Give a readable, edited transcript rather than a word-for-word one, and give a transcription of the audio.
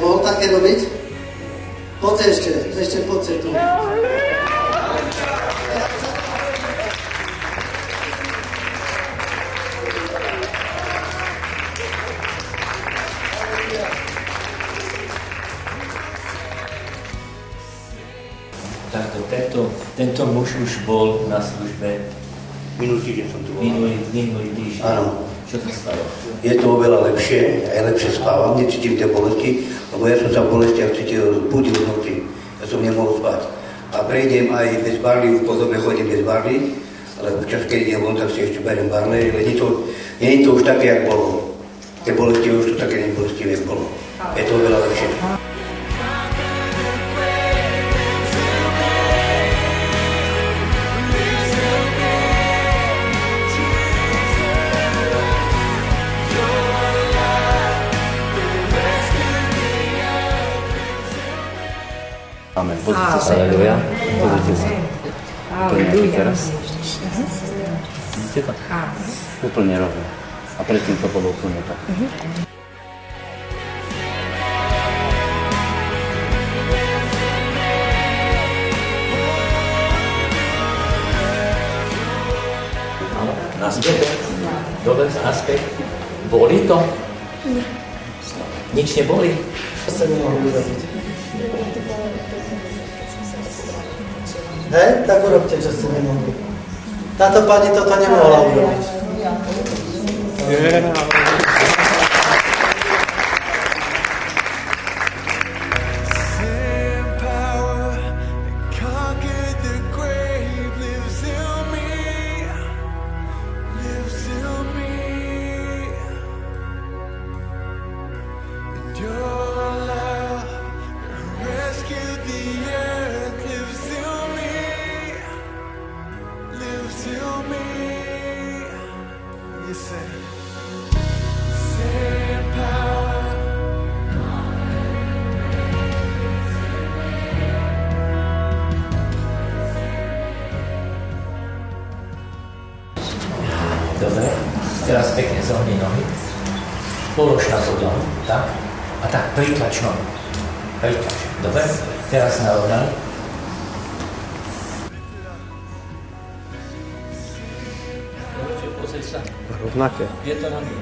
mohol také robiť? Poďte ešte poďte tu. Tento muž už bol na službe. Minulý týždeň som tu bol. Minulý týždeň. Áno. Čo sa stalo? Je to oveľa lepšie, aj lepšie spávam, necítim tie bolesti, lebo ja som sa v bolestiach cítil budil v noci, ja som nemohol spať. A prejdem aj bez barlí, v podobe chodím bez barlí, ale včas, keď idem von, tak si ešte beriem barlí, ale nie je to už také, jak bolo. Tie bolesti už to také nebolestivé bolo. Je to oveľa lepšie. Amen. Pozrite sa. Aleluja. Pozrite sa. Úplne teraz. Vidíte to? Úplne rovno. A predtým to bolo úplne tak. Naspäť? Dobre, naspäť. Boli to? Nie. Nič neboli? Čo sa nemohli urobiť? Hej, tak urobte, čo ste nemohli. Táto pani toto nemohla urobiť. Dobre, teraz pekne zohni nohy. Polož na podlahu, tak? A tak pritlač nohy. Pritlač. Dobre, teraz narovnaj. Pozri sa. Rovnaké. Je to na mňa.